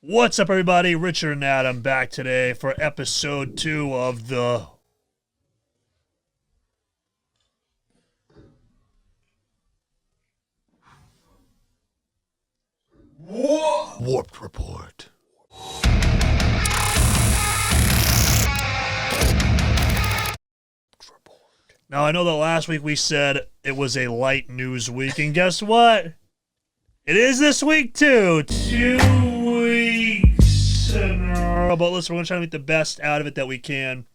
What's up, everybody? Richard and Adam back today for episode 2 of the Warped Report. Now, I know that last week we said it was a light news week, and guess what? It is this week, too. 2 weeks in a row. But listen, we're going to try to make the best out of it that we can.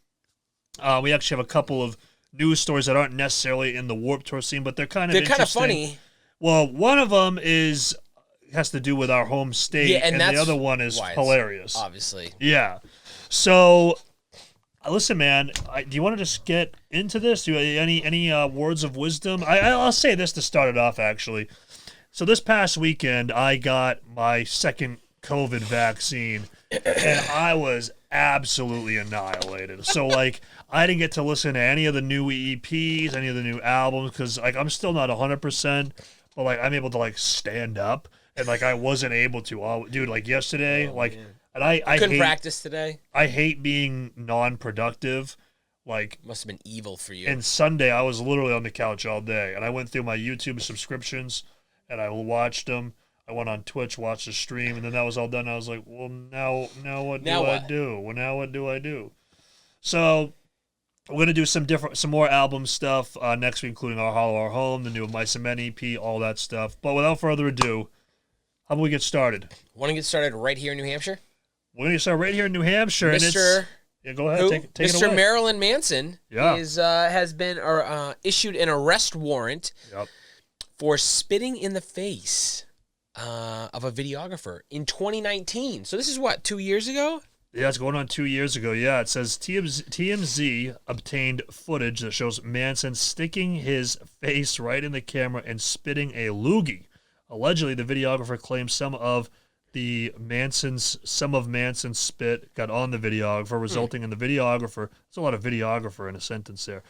We actually have a couple of news stories that aren't necessarily in the Warped Tour scene, but they're kind of interesting. Funny. Well, one of them has to do with our home state, and the other one is hilarious. Obviously. Yeah. So, listen, man, do you want to just get into this? Do you any words of wisdom? I'll say this to start it off, actually. So this past weekend, I got my second COVID vaccine, and I was absolutely annihilated. So, I didn't get to listen to any of the new EPs, any of the new albums, because, I'm still not 100%, but, I'm able to, stand up, and, I wasn't able to. Dude, yesterday, and I couldn't practice today. I hate being non-productive. Must have been evil for you. And Sunday, I was literally on the couch all day, and I went through my YouTube subscriptions, and I watched them. I went on Twitch, watched the stream, and then that was all done. I was like, well, now what do I do? Well, now what do I do? So we're going to do some more album stuff next week, including Our Hollow, Our Home, the new Mice and Men EP, all that stuff. But without further ado, how about we get started? Want to get started right here in New Hampshire? We're going to start right here in New Hampshire. Yeah, go ahead. Take it away. Mr. Marylin Manson has been issued an arrest warrant for spitting in the face of a videographer in 2019. So this is what, 2 years ago? Yeah, it's going on 2 years ago. Yeah, it says TMZ obtained footage that shows Manson sticking his face right in the camera and spitting a loogie. Allegedly, the videographer claims some of Manson's spit got on the videographer, resulting in the videographer, there's a lot of videographer in a sentence there,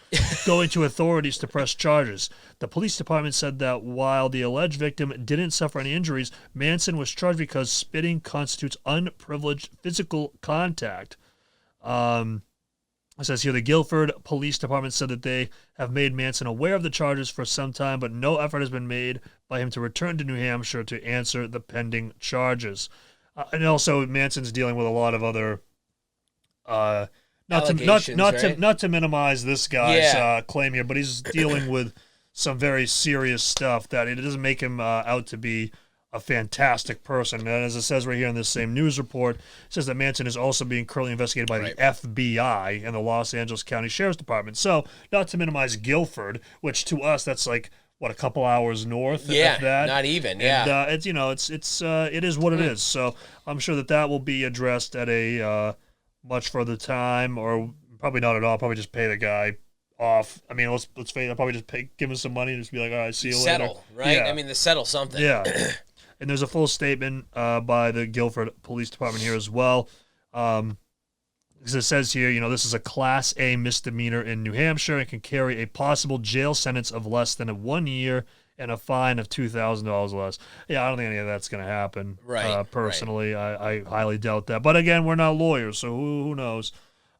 going to authorities to press charges. The police department said that while the alleged victim didn't suffer any injuries, Manson was charged because spitting constitutes unprivileged physical contact. It says here, the Guilford Police Department said that they have made Manson aware of the charges for some time, but no effort has been made by him to return to New Hampshire to answer the pending charges. And also, Manson's dealing with a lot of other, not to minimize this guy's claim here, but he's dealing with some very serious stuff that it doesn't make him out to be a fantastic person. And as it says right here in this same news report, it says that Manson is also being currently investigated by the FBI and the Los Angeles County Sheriff's Department. So, not to minimize Guilford, which to us, that's a couple hours north of that. Not even, And, it is what it is. So, I'm sure that will be addressed at a much further time, or probably not at all. Probably just pay the guy off. I mean, let's face it, I'll probably just give him some money and just be like, all right, see you later. Settle, right? Yeah. I mean, settle something. Yeah. And there's a full statement by the Guilford Police Department here as well. As it says here, this is a Class A misdemeanor in New Hampshire and can carry a possible jail sentence of less than 1 year and a fine of $2,000 less. Yeah, I don't think any of that's going to happen. Right. Personally, I highly doubt that. But again, we're not lawyers, so who knows?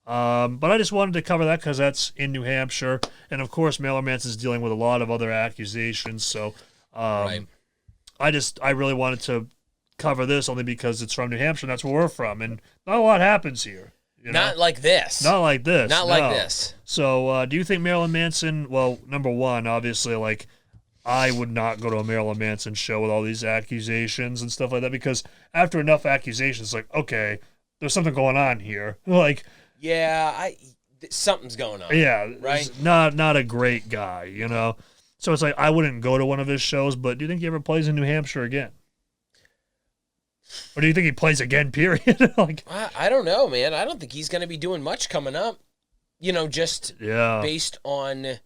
But I just wanted to cover that because that's in New Hampshire. And, of course, Marilyn Manson's dealing with a lot of other accusations. So, I really wanted to cover this only because it's from New Hampshire, and that's where we're from. And not a lot happens here. Not like this. Not like this. Not like this. So, do you think Marilyn Manson, well, number one, obviously, I would not go to a Marilyn Manson show with all these accusations and stuff like that, because after enough accusations, okay, there's something going on here. Something's going on. Yeah. Right? Not a great guy, So it's I wouldn't go to one of his shows, but do you think he ever plays in New Hampshire again? Or do you think he plays again, period? I don't know, man. I don't think he's going to be doing much coming up, just based on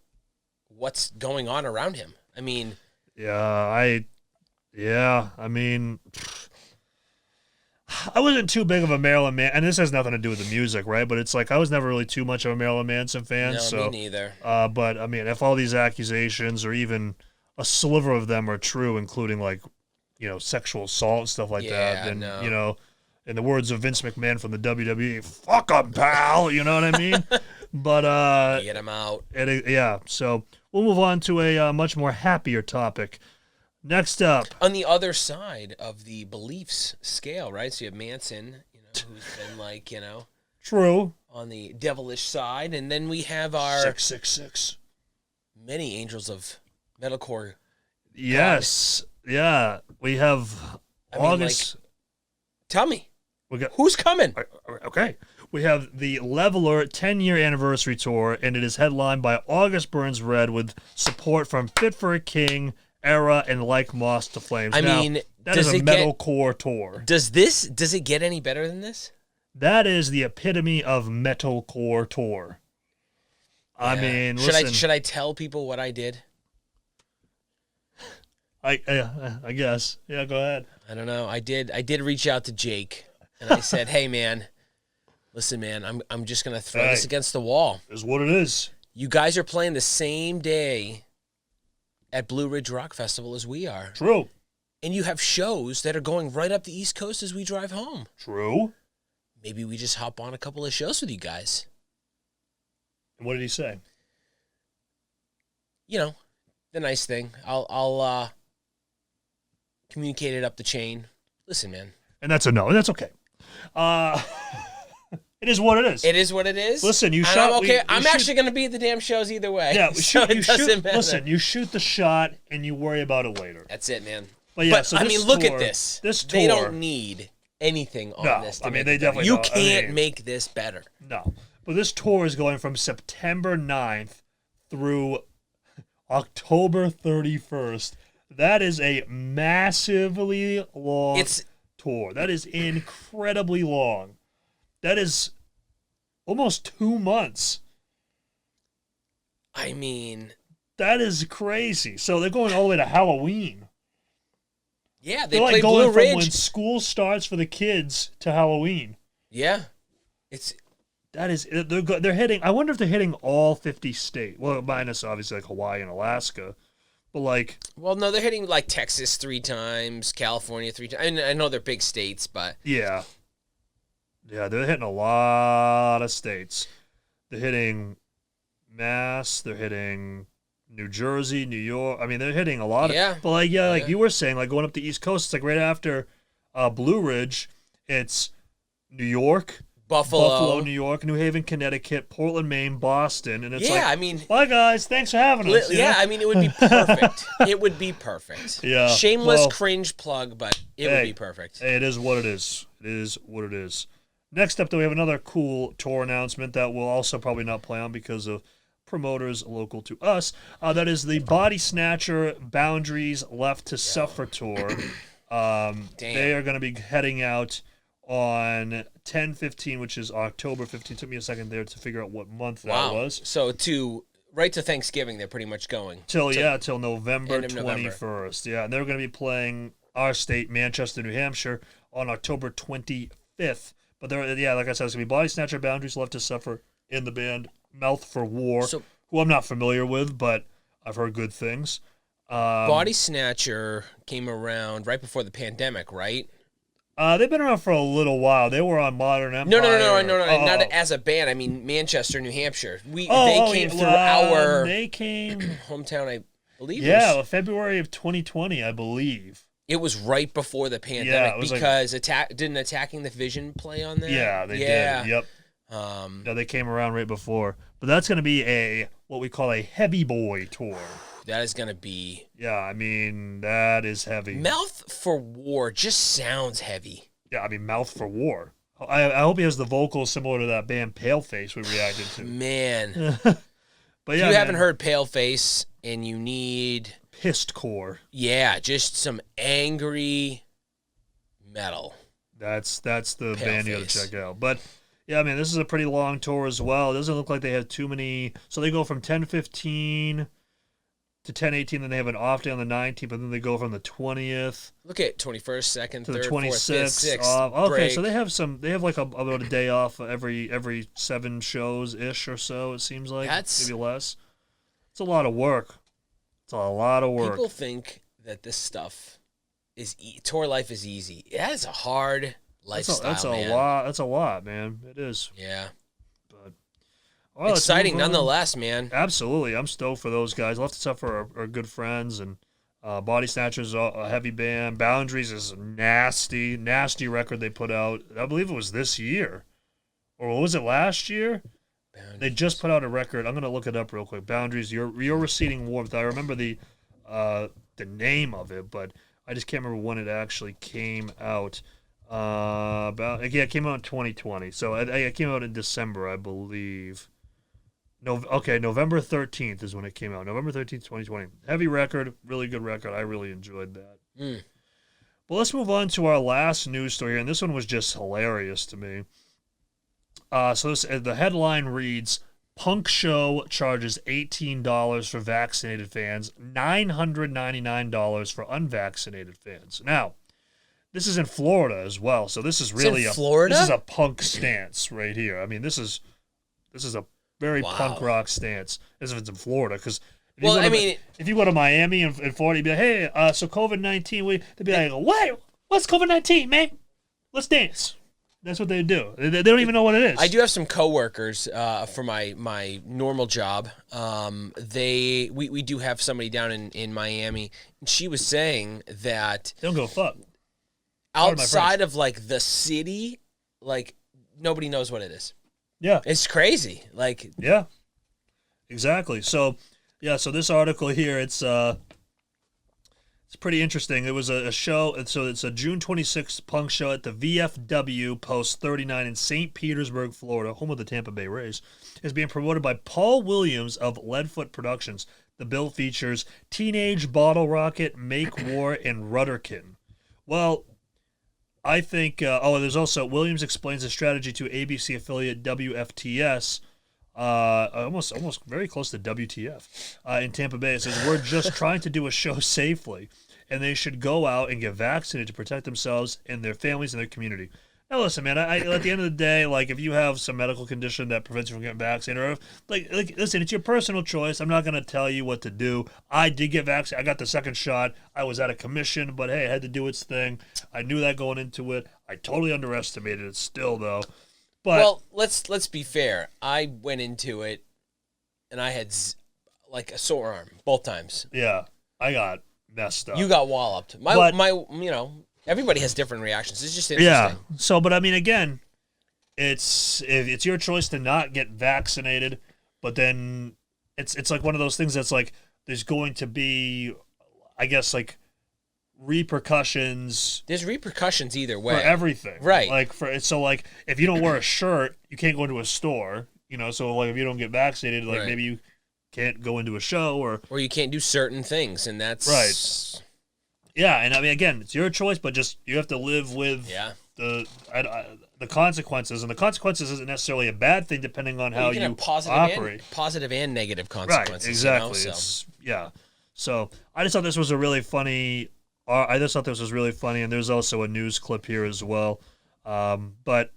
what's going on around him. I mean... I wasn't too big of a Marilyn Manson, and this has nothing to do with the music, right? But it's I was never really too much of a Marilyn Manson fan. No, me neither. But, if all these accusations, or even a sliver of them are true, including, sexual assault and stuff like that, then, In the words of Vince McMahon from the WWE, fuck 'em, pal. You know what I mean? But get him out. Yeah. So we'll move on to a much more happier topic. Next up, on the other side of the beliefs scale, right? So you have Manson, who's been like, true, on the devilish side, and then we have our 666 many angels of metalcore. Yes, yeah, we have August. Tell me, who's coming? Okay, we have the Leveler 10-year anniversary tour, and it is headlined by August Burns Red with support from Fit for a King, Era, and Like Moss to Flames. I mean, that is a metalcore tour. Does it get any better than this? That is the epitome of metalcore tour. Yeah. I mean, listen, should I tell people what I did? I guess. Yeah, go ahead. I don't know. I did reach out to Jake, and I said, "Hey, man, listen, man, I'm just gonna throw this against the wall. Is what it is. You guys are playing the same day at Blue Ridge Rock Festival as we are. True. And you have shows that are going right up the East Coast as we drive home. True. Maybe we just hop on a couple of shows with you guys." And what did he say? The nice thing. I'll communicate it up the chain. Listen, man. And that's a no. And that's okay. It is what it is. It is what it is. Listen, you shot. I'm okay. I'm actually going to be at the damn shows either way. Yeah, it doesn't matter. Listen, you shoot the shot and you worry about it later. That's it, man. But yeah, look at this. This tour, they don't need anything on this. I mean, they definitely don't. You can't make this better. No. But this tour is going from September 9th through October 31st. That is a massively long tour. That is incredibly long. That is almost 2 months. I mean, that is crazy. So they're going all the way to Halloween. Yeah, they they're play going Blue Ridge from when school starts for the kids to Halloween. Yeah, they're hitting. I wonder if they're hitting all 50 states. Well, minus obviously like Hawaii and Alaska. But no, they're hitting like Texas 3 times, California 3 times. I know they're big states, but yeah, they're hitting a lot of states. They're hitting Mass. They're hitting New Jersey, New York. I mean, they're hitting a lot of. Yeah. But like you were saying, like going up the East Coast, it's like right after Blue Ridge, it's New York. Buffalo, New York, New Haven, Connecticut, Portland, Maine, Boston, and it's bye guys, thanks for having us. I mean, it would be perfect. It would be perfect. Yeah, shameless cringe plug, but it would be perfect. Hey, it is what it is. It is what it is. Next up, though, we have another cool tour announcement that we'll also probably not play on because of promoters local to us. That is the Bodysnatcher Boundaries Left to Suffer tour. They are going to be heading out on 10/15, which is October 15th. Took me a second there to figure out what month that was. So right to Thanksgiving, they're pretty much going. Till November 21st. Yeah, and they're going to be playing our state, Manchester, New Hampshire, on October 25th. But like I said, it's going to be Bodysnatcher Boundaries Left to Suffer in the band Mouth for War, who I'm not familiar with, but I've heard good things. Bodysnatcher came around right before the pandemic, right? They've been around for a little while. They were on Modern Empire. No. Not as a band. I mean, Manchester, New Hampshire. They came through our hometown, I believe. Yeah, February of 2020, I believe. It was right before the pandemic because didn't Attacking the Vision play on there? Yeah, they did. Yep. They came around right before. But that's going to be what we call a heavy boy tour. That is going to be... Yeah, I mean, that is heavy. Mouth for War just sounds heavy. Yeah, I mean, Mouth for War. I hope he has the vocals similar to that band Paleface we reacted to. Man. But if you haven't heard Paleface and you need... Pissed core. Yeah, just some angry metal. That's the band you got to check out. But... Yeah, I mean, this is a pretty long tour as well. It doesn't look like they have too many... So they go from 10/15... to 10/18, then they have an off day on the 19th, but then they go from the 20th. Look at 21st, 2nd, to 3rd, the 26th, 26th off. Okay, break. so they have like about a day off every 7 shows ish or so. It seems like maybe less. It's a lot of work. It's a lot of work. People think that this stuff is tour life is easy. It is a hard lifestyle. That's a lot. That's a lot, man. It is. Yeah. But exciting nonetheless, man. Absolutely. I'm stoked for those guys. Left Us Up for our good friends, and Bodysnatcher's a heavy band. Boundaries is a nasty record they put out. I believe it was this year. Or was it last year? Boundaries. They just put out a record. I'm going to look it up real quick. Boundaries, Your Receding Warmth. I remember the name of it, but I just can't remember when it actually came out. It came out in 2020. So it came out in December, I believe. November 13th is when it came out. November 13th, 2020. Heavy record, really good record. I really enjoyed that. But let's move on to our last news story here, and this one was just hilarious to me. The headline reads, Punk Show charges $18 for vaccinated fans, $999 for unvaccinated fans. Now, this is in Florida as well, so this is really Florida? This is a punk stance right here. I mean, this is a very punk rock stance, as if it's in Florida, because if you go to Miami and Florida, you'd be like, hey, so COVID-19, they'd be like, what? What's COVID-19, man? Let's dance. That's what they do. They don't even know what it is. I do have some coworkers for my normal job. We do have somebody down in Miami, and she was saying that they don't go fuck. Outside of like the city, like nobody knows what it is. Yeah, it's crazy. Yeah, exactly. So this article here, it's pretty interesting. It was a show, so it's a June 26th punk show at the VFW Post 39 in St. Petersburg, Florida, home of the Tampa Bay Rays. Is being promoted by Paul Williams of Leadfoot Productions. The bill features Teenage Bottle Rocket, Make War, and Rudderkin. Well, I think, there's also, Williams explains the strategy to ABC affiliate WFTS, almost very close to WTF, in Tampa Bay. It says, we're just trying to do a show safely, and they should go out and get vaccinated to protect themselves and their families and their community. Now, listen, man, at the end of the day, like, if you have some medical condition that prevents you from getting vaccinated, or, listen, it's your personal choice. I'm not going to tell you what to do. I did get vaccinated. I got the second shot. I was at a commission, but, hey, it had to do its thing. I knew that going into it. I totally underestimated it still, though. But, well, let's be fair. I went into it, and I had, like, a sore arm both times. Yeah, I got messed up. You got walloped. Everybody has different reactions. It's just interesting. Yeah. So, but I mean, again, it's your choice to not get vaccinated, but then it's like one of those things that's like there's going to be, I guess, like repercussions. There's repercussions either way for everything, right? Like like if you don't wear a shirt, you can't go into a store. So like if you don't get vaccinated, like maybe you can't go into a show or you can't do certain things, and that's right. Yeah, and I mean, again, it's your choice, but just you have to live with the consequences, and the consequences isn't necessarily a bad thing depending on how you operate. Positive and negative consequences. Right, exactly. So I just thought this was a really funny. And there's also a news clip here as well. But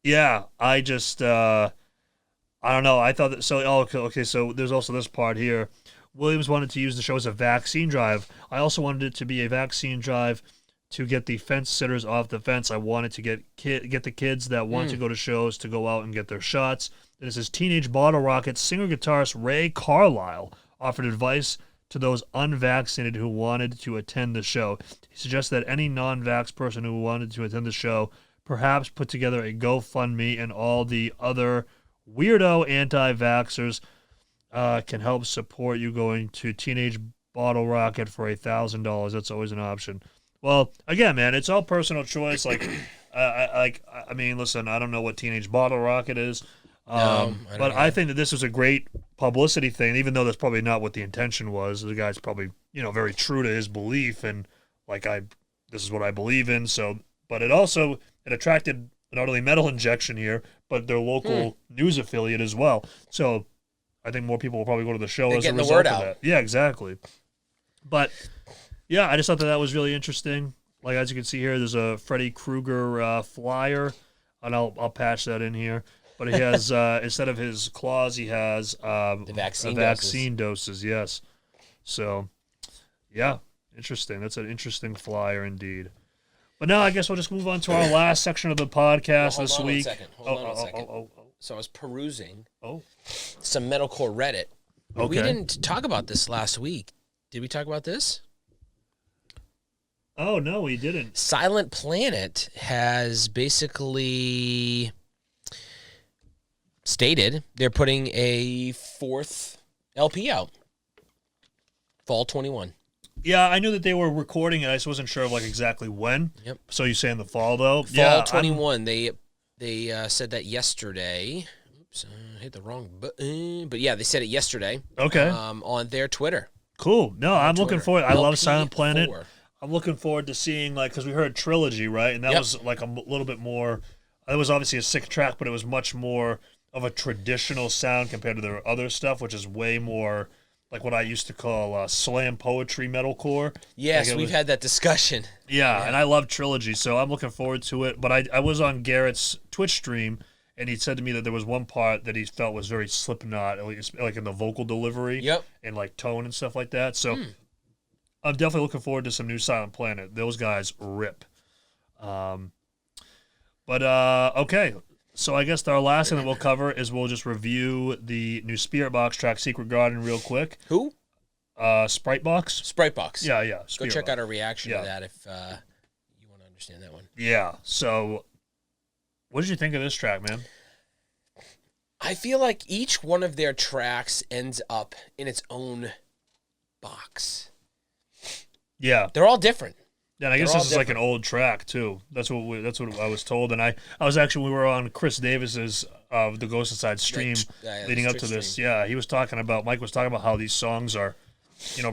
yeah, I just I don't know. I thought that so there's also this part here. Williams wanted to use the show as a vaccine drive. I also wanted it to be a vaccine drive to get the fence sitters off the fence. I wanted to get the kids that want to go to shows to go out and get their shots. And it says Teenage Bottle Rocket singer-guitarist Ray Carlisle offered advice to those unvaccinated who wanted to attend the show. He suggests that any non-vax person who wanted to attend the show perhaps put together a GoFundMe, and all the other weirdo anti-vaxxers can help support you going to Teenage Bottle Rocket for $1,000. That's always an option. Well, again, man, it's all personal choice. Like, I mean, listen, I don't know what Teenage Bottle Rocket is, I think that this was a great publicity thing, even though that's probably not what the intention was. The guy's probably, very true to his belief, and this is what I believe in. So, but it attracted not only metal injection here, but their local news affiliate as well. So, I think more people will probably go to the show as a result of that. Yeah, exactly. But yeah, I just thought that was really interesting. Like, as you can see here, there's a Freddy Krueger flyer, and I'll patch that in here. But he has instead of his claws, he has the vaccine doses. Yes. So, yeah, interesting. That's an interesting flyer indeed. But now I guess we'll just move on to our last section of the podcast this week. Hold on a second. So I was perusing Oh. some metalcore Reddit. Okay. We didn't talk about this last week. Did we talk about this? Oh, no, we didn't. Silent Planet has basically stated they're putting a 4th LP out. Fall 21. Yeah, I knew that they were recording it. I just wasn't sure of like exactly when. Yep. So you say in the fall though? Fall 21. They said that yesterday. Oops, I hit the wrong button. But yeah, they said it yesterday. Okay. On their Twitter. Cool. No, I'm looking forward. I love Silent Planet. 4. I'm looking forward to seeing because we heard Trilogy, right? And that was like a little bit more. It was obviously a sick track, but it was much more of a traditional sound compared to their other stuff, which is way more like what I used to call slam poetry metalcore. Yes, we've had that discussion. Yeah, and I love Trilogy, so I'm looking forward to it. But I was on Garrett's Twitch stream, and he said to me that there was one part that he felt was very Slipknot, like in the vocal delivery and like tone and stuff like that. So I'm definitely looking forward to some new Silent Planet. Those guys rip. Okay. So I guess our last thing that we'll cover is we'll just review the new Spirit Box track, Secret Garden, real quick. Who? Sprite Box. Sprite Box. Yeah. Go check out our reaction to that if you want to understand that one. Yeah. So what did you think of this track, man? I feel like each one of their tracks ends up in its own box. Yeah. They're all different. Yeah, and I guess this is like an old track too. That's what I was told. And I was actually, we were on Chris Davis's the Ghost Inside stream leading up to this. Stream. Yeah, Mike was talking about how these songs are,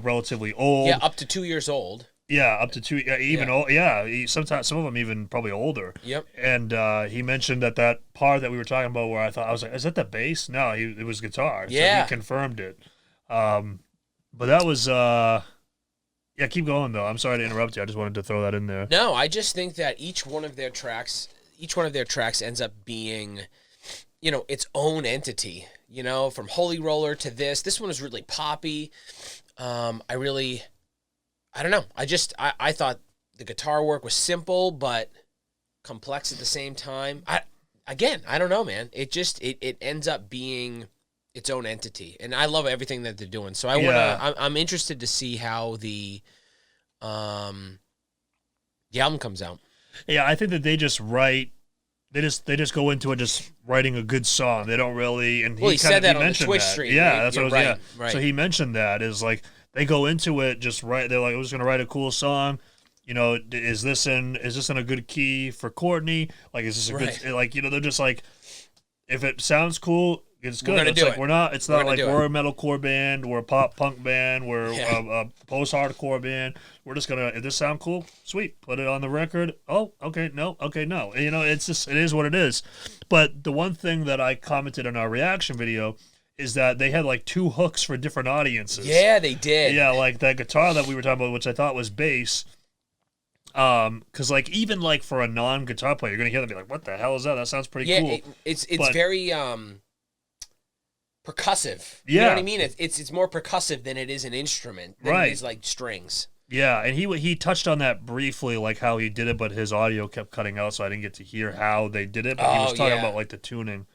relatively old. Yeah, up to 2 years old. Yeah, up to 2, even old. Yeah, sometimes some of them even probably older. Yep. And he mentioned that part that we were talking about where I was like, is that the bass? No, it was guitar. Yeah. So he confirmed it. But that was. Yeah, keep going though. I'm sorry to interrupt you. I just wanted to throw that in there. No, I just think that each one of their tracks ends up being, its own entity. From Holy Roller to this one is really poppy. I don't know. I thought the guitar work was simple but complex at the same time. I don't know, man. It ends up being its own entity, and I love everything that they're doing. So I'm interested to see how the album comes out. Yeah, I think that they just write. They just go into it just writing a good song. They don't really. And he said that on the Twitch stream. Yeah, that's what I was. Right, yeah, right. So he mentioned that is like they go into it just right. They're like, I was going to write a cool song. Is this in a good key for Courtney? Like, is this a good? Like, they're just like, if it sounds cool, it's good. It's like it's not like we're a metalcore band, we're a pop punk band, we're a post hardcore band. We're just gonna, if this sound cool, sweet, put it on the record. Oh, okay, no. It's just, it is what it is. But the one thing that I commented on our reaction video is that they had like 2 hooks for different audiences. Yeah, they did. Yeah, like that guitar that we were talking about, which I thought was bass. Because like even like for a non-guitar player, you're gonna hear them be like, "What the hell is that? That sounds pretty cool." Yeah, it's very percussive. Yeah. You know what I mean? It's more percussive than it is an instrument. Than it is like strings. Yeah, and he touched on that briefly, like how he did it, but his audio kept cutting out, so I didn't get to hear how they did it. But he was talking about like the tuning,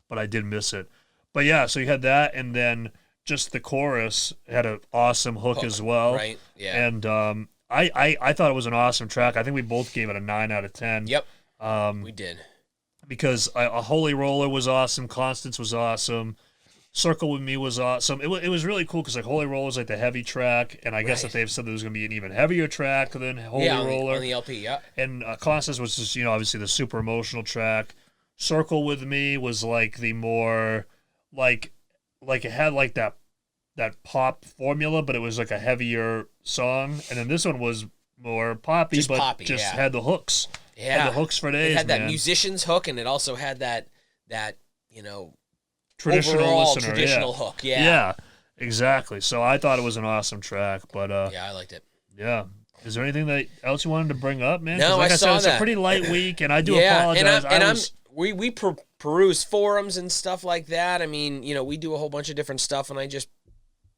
but I did miss it. But yeah, so you had that, and then just the chorus had an awesome hook as well. Right. Yeah. And I thought it was an awesome track. I think we both gave it a 9 out of 10. Yep. We did. Because a Holy Roller was awesome. Constance was awesome. Circle With Me was awesome. It was really cool because like Holy Roller was like the heavy track, and I guess that they've said there was going to be an even heavier track than Holy Roller. On the LP, yeah. And Constance was just, obviously the super emotional track. Circle With Me was like the more, like it had like that pop formula, but it was like a heavier song. And then this one was more poppy, had the hooks. Yeah. Had the hooks for days, It had that musician's hook, and it also had that traditional hook. Yeah. Yeah, exactly. So I thought it was an awesome track, but yeah, I liked it. Yeah. Is there anything else you wanted to bring up, man? No, like I saw said, it's that. a pretty light week, and I do apologize. We peruse forums and stuff like that. I mean, we do a whole bunch of different stuff, and I just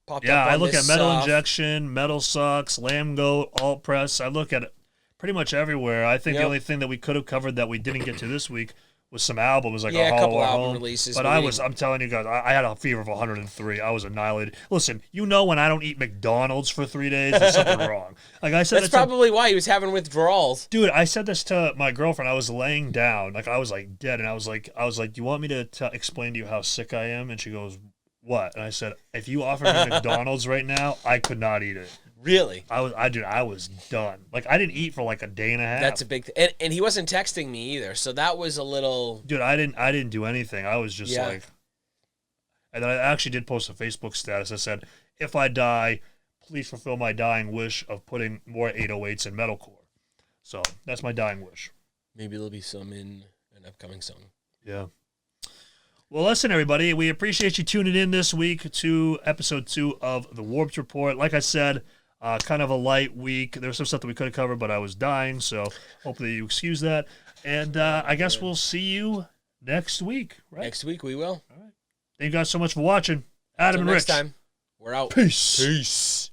popped up on I look this at Metal stuff. Injection, Metal Sucks, Lamb Goat, Alt Press. I look at pretty much everywhere. I think the only thing that we could have covered that we didn't get to this week was some albums, like a couple album home. releases. But I'm telling you guys, I had a fever of 103. I was annihilated. Listen, when I don't eat McDonald's for 3 days, there's something wrong. Like I said, that's probably why he was having withdrawals. Dude, I said this to my girlfriend. I was laying down, like I was like dead, and I was like, "Do you want me to explain to you how sick I am?" And she goes, "What?" And I said, "If you offered me McDonald's right now, I could not eat it." Really? I was done. Like I didn't eat for like a day and a half. That's a big thing. And he wasn't texting me either, so that was a little. Dude, I didn't do anything. I was just like. And then I actually did post a Facebook status. I said, "If I die, please fulfill my dying wish of putting more 808s in metalcore." So that's my dying wish. Maybe there'll be some in an upcoming song. Yeah. Well, listen, everybody. We appreciate you tuning in this week to episode 2 of the Warped Report. Like I said. Kind of a light week. There was some stuff that we could have covered, but I was dying, so hopefully you excuse that. And I guess we'll see you next week, right? Next week we will. All right. Thank you guys so much for watching. Adam and Rich. Next time, we're out. Peace. Peace.